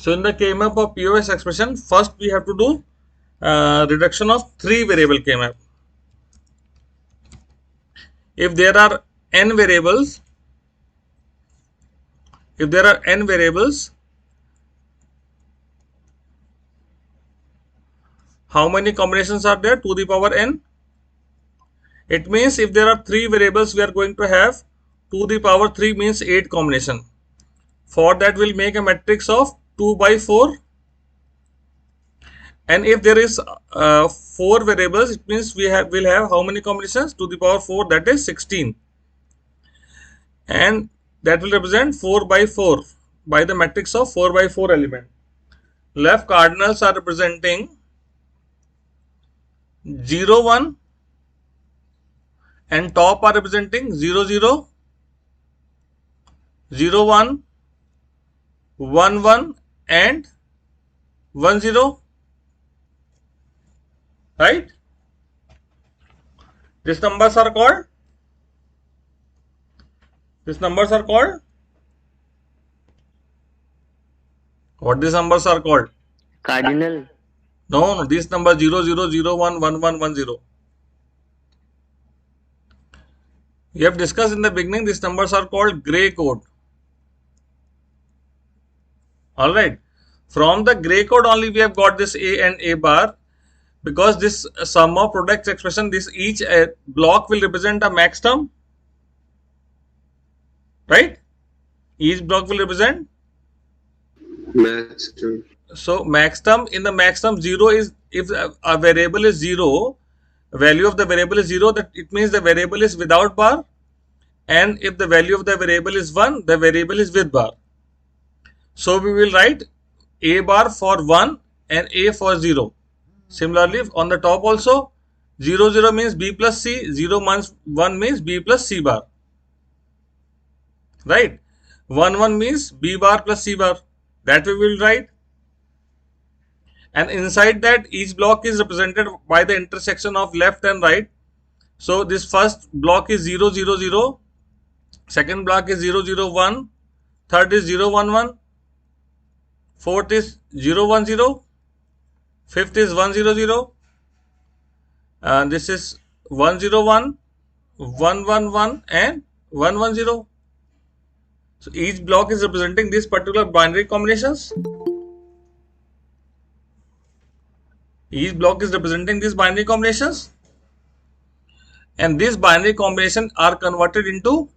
So in the K-map of POS expression, first we have to do reduction of 3 variable K-map. If there are n variables, how many combinations are there? To the power n. It means if there are 3 variables, we are going to have to the power 3 means 8 combination. For that, we'll make a matrix of 2 by 4. And if there is 4 variables, it means we'll have how many combinations? To the power 4, that is 16. And that will represent 4 by 4 by the matrix of 4 by 4 element. Left cardinals are representing 0, 1 and top are representing 0, 0, 0, 1, 1, 1 and 1, 0. Right? These numbers are called? What these numbers are called? Cardinal. No, these numbers 0, 0, 0, 1, 1, 1, 1, 0. We have discussed in the beginning, these numbers are called gray code. Alright. From the gray code only we have got this A and A bar. Because this sum of products expression, this each block will represent a max term. Right? Each block will represent max term. So max term, in the max term 0 is, if a variable is 0, value of the variable is 0, that it means the variable is without bar. And if the value of the variable is 1, the variable is with bar. So we will write A bar for 1 and A for 0. Similarly, on the top also 0, 0 means B plus C, 0 means 1 means B plus C bar. Right? 1, 1 means B bar plus C bar. That we will write. And inside that, each block is represented by the intersection of left and right. So this first block is 0, 0, 0. Second block is 0, 0, 1. Third is 0, 1, 1. Fourth is 0, 1, 0. Fifth is 1, 0, 0. And this is 1, 0, 1, 1, 1, 1 and 1, 1, 0. So each block is representing these particular binary combinations. Each block is representing these binary combinations. And these binary combinations are converted into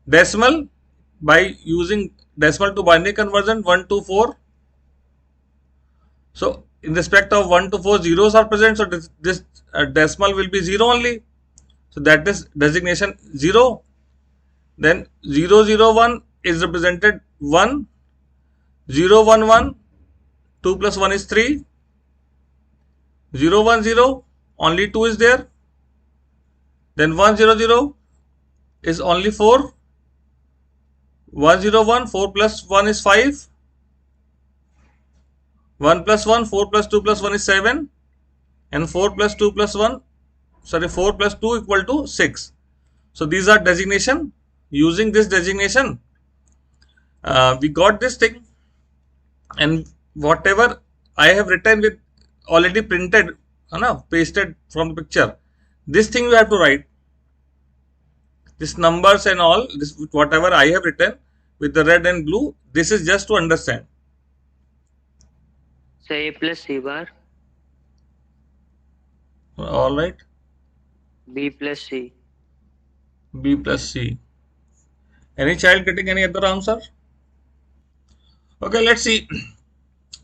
decimal by using decimal to binary conversion 1 to 4. So in respect of 1 to 4, zeros are present. So this decimal will be 0 only. So that is designation 0. Then 0, 0, 1 is represented 1. 0, 1, 1. 2 plus 1 is 3. 0, 1, 0. Only 2 is there. Then 1, 0, 0 is only 4. 1, 0, 1. 4 plus 1 is 5. 1 plus 1, 4 plus 2 plus 1 is 7. And 4 plus 2 plus 1, 4 plus 2 equal to 6. So these are designation. Using this designation, we got this thing. And whatever I have written with already printed, pasted from the picture, this thing you have to write. This numbers and all, this whatever I have written with the red and blue, this is just to understand. So A plus C bar. All right. B plus C. B plus C. Any child getting any other answer? Okay, let's see.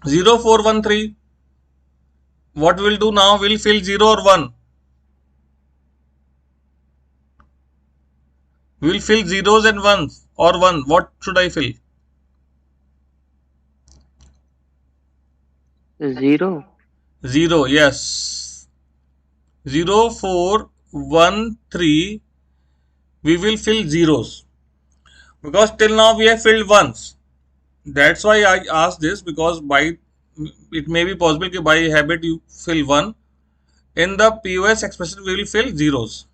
0, 4, 1, 3. What we'll do now? We'll fill 0 or 1. We'll fill zeros and ones or 1. What should I fill? 0. 0, yes. 0, 4, 1, 3. We will fill zeros. Because till now we have filled ones. That's why I asked this, because it may be possible that by habit you fill 1. In the POS expression we will fill zeros.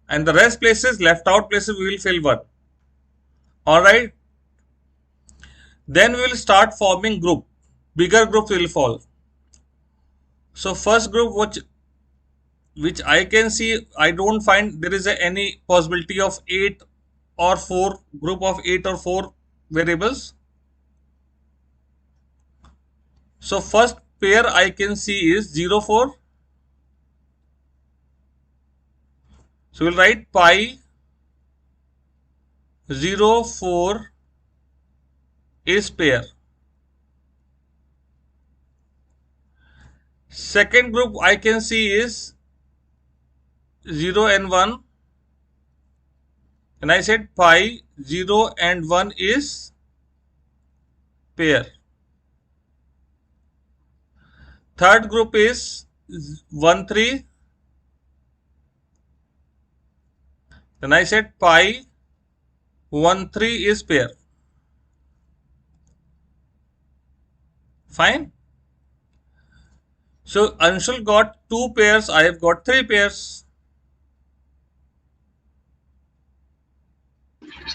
And the rest places, left out places, we will fill 1. Alright. Then we will start forming group. Bigger groups will fall. So first group which I can see, I don't find there is any possibility of 8 or 4 group of 8 or 4 variables. So first pair I can see is 0, 4. So we'll write pi 0, 4 is pair. Second group I can see is 0 and 1, and I said pi 0 and 1 is pair. Third group is 1, 3, then I said pi 1, 3 is pair. Fine. So Anshul got 2 pairs, I have got 3 pairs.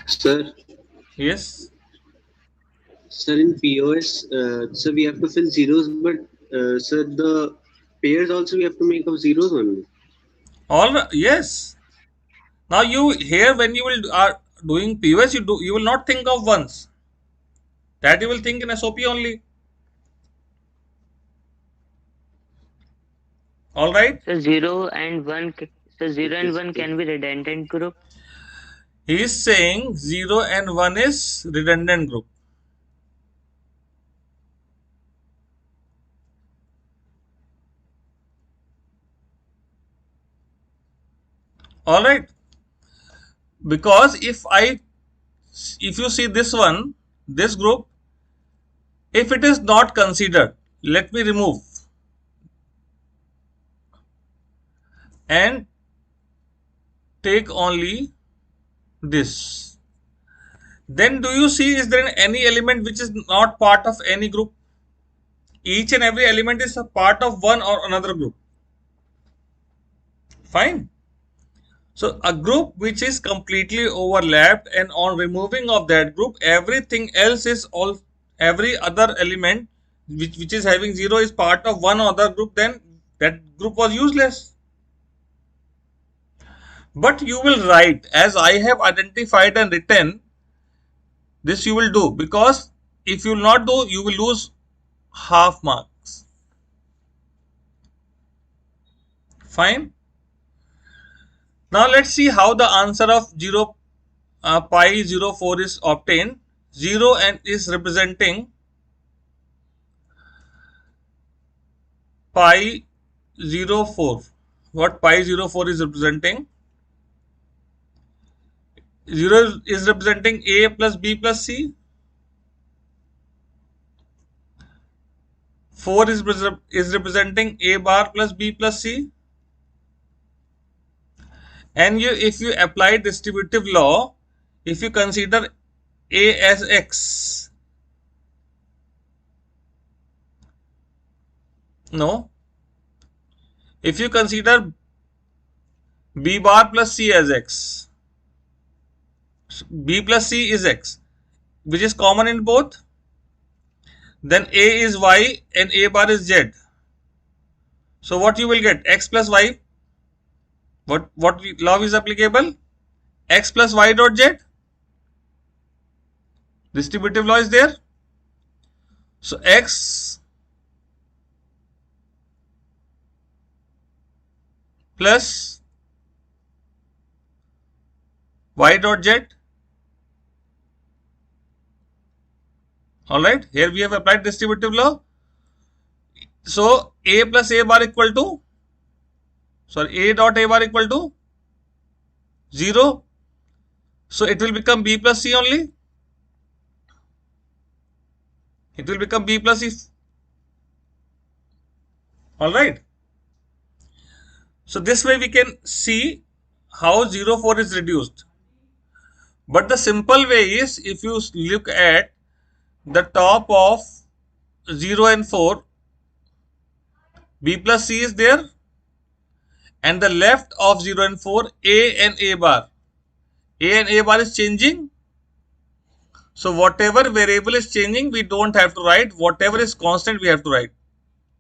Sir, Yes. sir, in POS, so we have to fill zeros, but sir, the pairs also we have to make of zeros only. All right. Yes. Now you here when you will are doing POS, you will not think of ones. That you will think in SOP only. All right. So 0 and 1. So 0 and 1 can be redundant group. He is saying 0 and 1 is redundant group. All right. Because if you see this one, this group, if it is not considered, let me remove and take only this. Then do you see, is there any element which is not part of any group? Each and every element is a part of one or another group. Fine. So a group which is completely overlapped, and on removing of that group, everything else is every other element which is having 0 is part of one other group, then that group was useless. But you will write, as I have identified and written, this you will do, because if you will not do, you will lose half marks. Fine. Now let's see how the answer of pi 0, 4 is obtained. 0 and is representing pi 0, 4. What pi 0, 4 is representing? 0 is representing a plus b plus c. 4 is representing a bar plus b plus c. And if you apply distributive law, if you consider a as x, no, if you consider b bar plus c as x, b plus c is x, which is common in both, then a is y and a bar is z. So what you will get? X plus y. What law is applicable? X plus y dot z. Distributive law is there. So x plus y dot z. Alright, here we have applied distributive law. So a plus a bar equal to, a dot a bar equal to 0. So it will become b plus c only. It will become b plus c. Alright. So this way we can see how 0, 4 is reduced. But the simple way is, if you look at the top of 0 and 4, b plus c is there, and the left of 0 and 4, a and a bar. A and a bar is changing. So whatever variable is changing, we don't have to write. Whatever is constant, we have to write.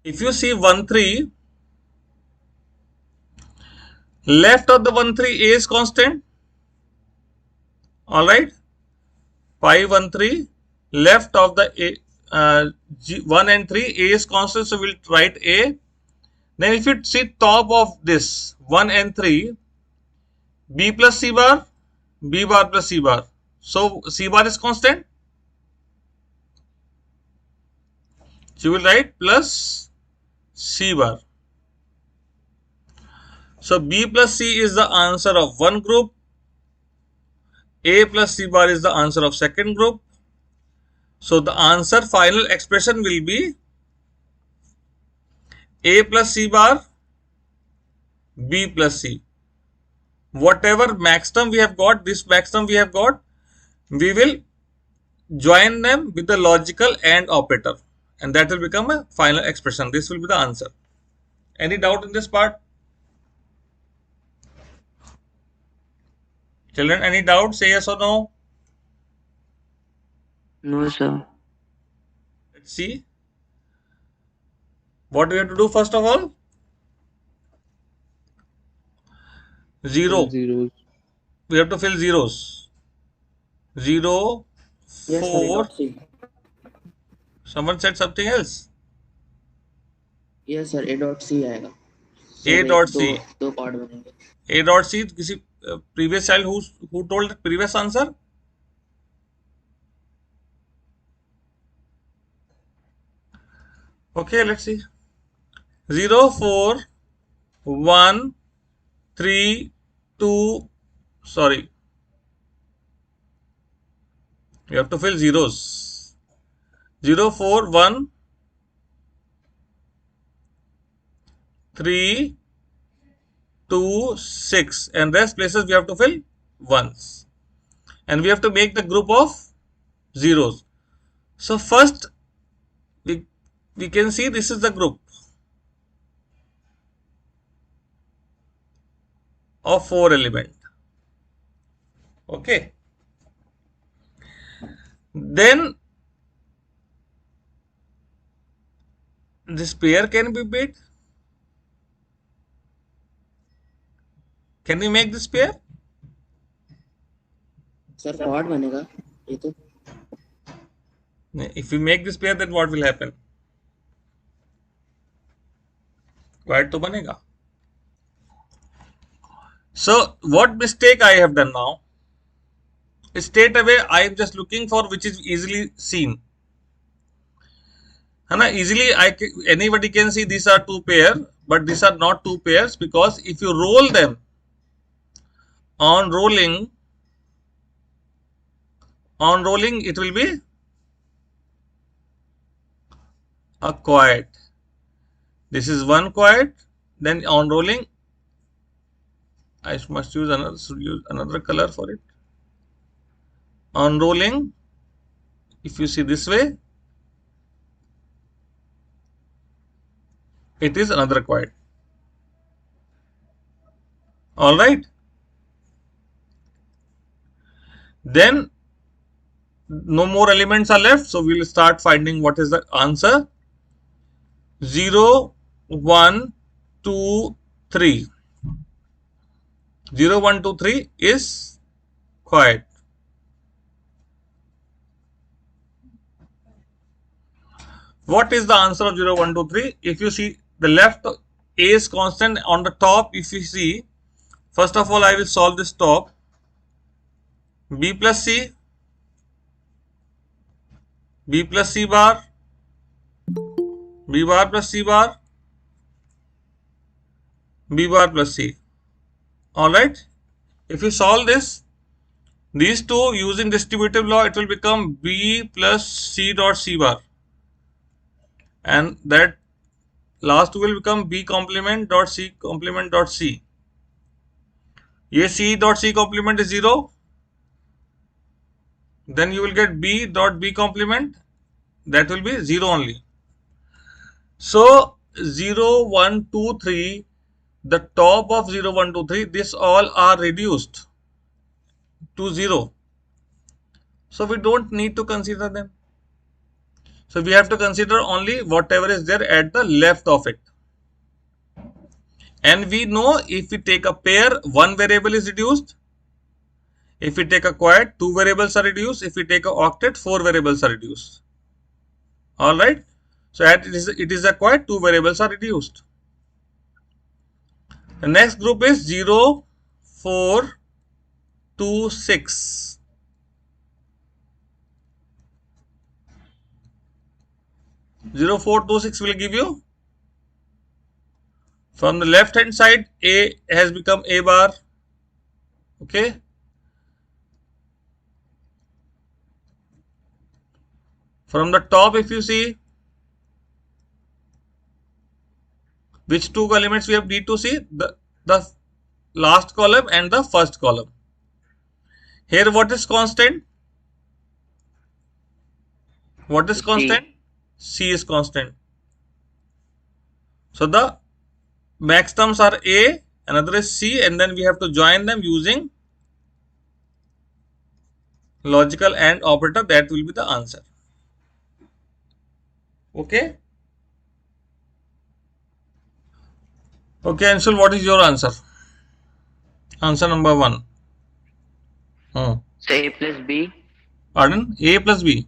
If you see 1, 3, left of the 1, 3, A is constant. Alright. Pi 1, 3, left of the A, 1 and 3, A is constant. So we'll write A. Then if you see top of this 1 and 3, B plus C bar, B bar plus C bar. So C bar is constant. So you will write plus C bar. So B plus C is the answer of one group. A plus C bar is the answer of second group. So the answer final expression will be A plus C bar, B plus C. Whatever maximum we have got, this maximum we have got, we will join them with the logical AND operator, and that will become a final expression. This will be the answer. Any doubt in this part? Children, any doubt? Say yes or no. No, sir. Let's see. What we have to do first of all? 0. Zeros. We have to fill zeros. 0, Yes, sir, 4. dot C. Someone said something else. Yes sir, A dot C आएगा. A dot C. दो part बनेंगे. A dot C. किसी previous child who told the previous answer? Okay, let's see. 0, 4, 1, 3, 2. Sorry. You have to fill zeros. 0, 4, 1, 3, 2, 6, and rest places we have to fill ones, and we have to make the group of zeros. So first we can see this is the group of 4 element. Okay, then this pair can be made. Can we make this pair? Sir part बनेगा ये तो. If we make this pair, then what will happen? Quad to banega. So what mistake I have done now? Straight away I am just looking for which is easily seen. Easily anybody can see these are two pairs, but these are not two pairs, because if you roll them on rolling it will be a quad. This is one quad. Then on rolling I must use another color for it. On rolling, if you see this way, it is another quad. All right. Then no more elements are left, so we will start finding what is the answer. 0, 1, 2, 3. 0, 1, 2, 3 is quad. What is the answer of 0, 1, 2, 3? If you see the left, A is constant. On the top, if you see, first of all I will solve this top. B plus C, B plus C bar, B bar plus C bar, B bar plus C. Alright. If you solve this, these two using distributive law, it will become B plus C dot C bar. And that last will become B complement dot C complement dot C. Ye C dot C complement is 0. Then you will get B dot B complement, that will be 0 only. So 0, 1, 2, 3, the top of 0, 1, 2, 3, this all are reduced to 0. So we don't need to consider them. So we have to consider only whatever is there at the left of it. And we know if we take a pair, one variable is reduced. If we take a quad, two variables are reduced. If we take a octet, four variables are reduced. Alright. So it is a quad, two variables are reduced. The next group is 0, 4, 2, 6. Zero, 4, 2, 6 will give you, from the left hand side, A has become A bar. Okay. From the top, if you see, which two elements we have need to see? The last column and the first column. Here what is constant? What is constant? C is constant. So the max terms are A, another is C, and then we have to join them using logical AND operator. That will be the answer. Okay. Okay, Anshul, what is your answer? Answer number 1. So A plus B. Pardon? A plus B.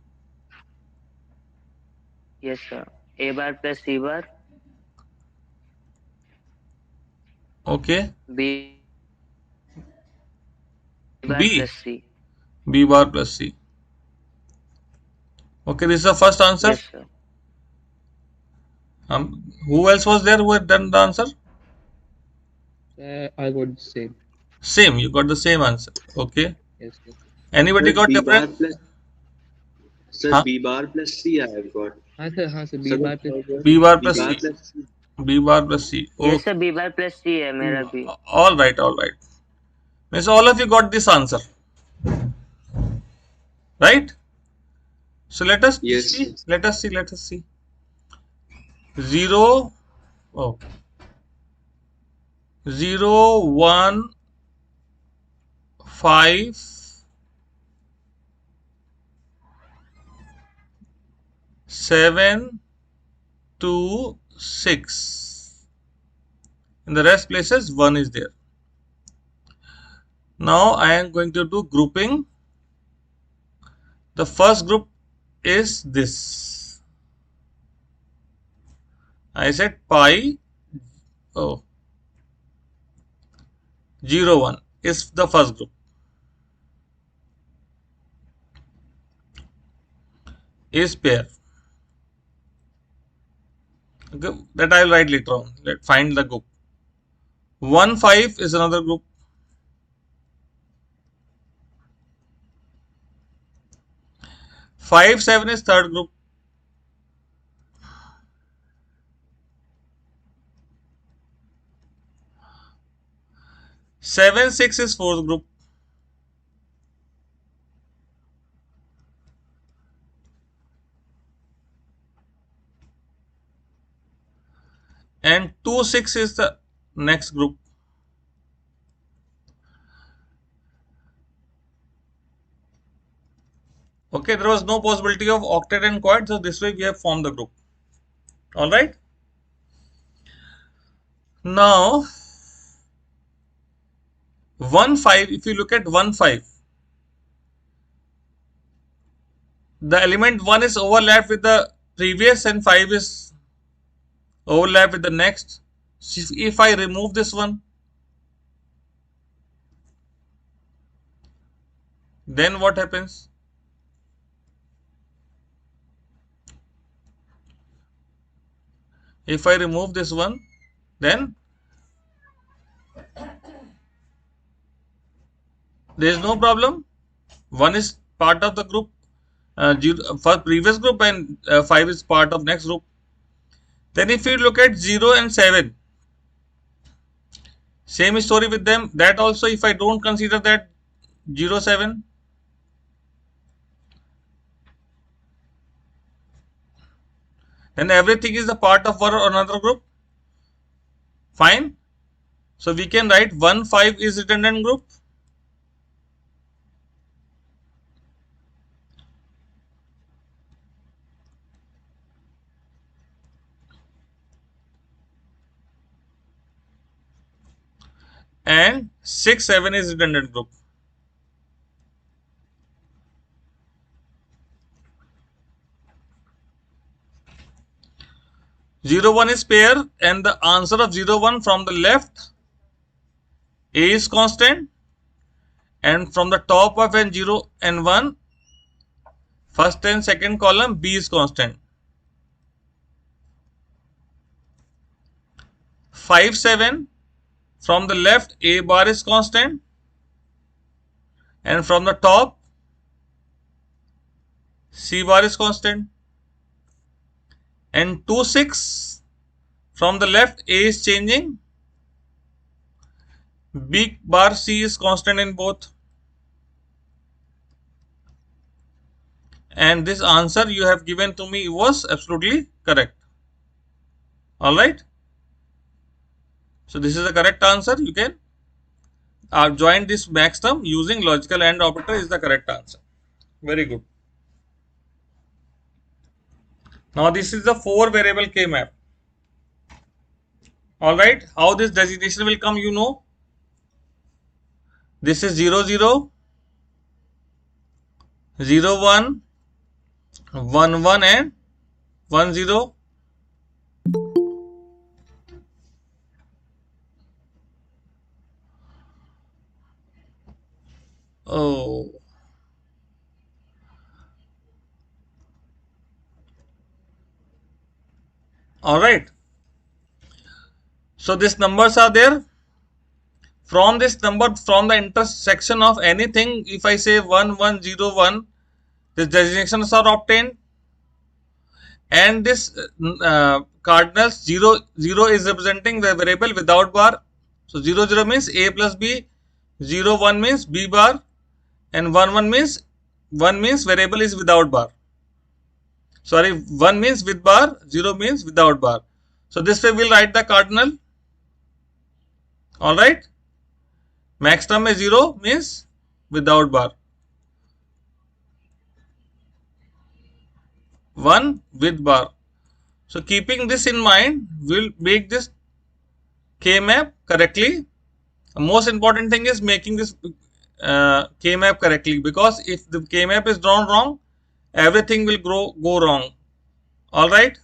Yes, sir. A bar plus C bar. Okay. B bar B. plus C. B bar plus C. Okay, this is the first answer. Yes, sir. Who else was there who had done the answer? I got the same. Same, you got the same answer. Okay. Yes, yes. Anybody got B bar different? plus, sir, Huh? B bar plus C I have got. हाँ sir B Sir, bar plus B bar B plus bar C. plus C. B bar plus C. Yes, sir. B bar plus C है मेरा भी. All right, all right. Means all of you got this answer, right? So let us Yes. see. Let us see. Let us see. 0, 0, 1, 5, 7, 2, 6. In the rest places 1 is there. Now I am going to do grouping. The first group is this. I said pi 0, 1 is the first group. Is pair. Okay, that I will write later on. Let's find the group. 1, 5 is another group. 5, 7 is third group. 7, 6 is fourth group. And 2, 6 is the next group. Okay, there was no possibility of octet and quad, so this way we have formed the group. All right. Now 1, 5, if you look at 1, 5, the element 1 is overlapped with the previous and 5 is overlapped with the next. So if I remove this one, then what happens? If I remove this one, then there is no problem. 1 is part of the group, for previous group, and 5 is part of next group. Then if you look at 0 and 7, same story with them. That also, if I don't consider that 0, 7, then everything is a part of one or another group. Fine. So we can write 1, 5 is redundant group. and 6, 7 is redundant group. Zero one is pair, and the answer of 0 1 from the left, A is constant, and from the top of n 0 and 1, first and second column, B is constant. 5, 7 from the left, A bar is constant, and from the top, C bar is constant. And 2, 6 from the left, A is changing, B bar C is constant in both. And this answer you have given to me was absolutely correct. Alright. So this is the correct answer. You can join this max term using logical AND operator is the correct answer. Very good. Now this is the 4 variable K map. Alright. How this designation will come, you know. This is 0 0, 0 1, 1 1 and 1 0. Oh. Alright. So these numbers are there. From this number, from the intersection of anything, if I say 1 1 0 1, these designations are obtained. And this cardinals 0 0 is representing the variable without bar. So 0 0 means A plus B, 0 1 means B bar, and 1 1 means variable is without bar. Sorry, 1 means with bar, 0 means without bar. So this way we will write the cardinal. Alright. Max term is 0 means without bar. 1 with bar. So keeping this in mind, we will make this K map correctly. The most important thing is making this K map correctly, because if the K map is drawn wrong, everything will go wrong. Alright.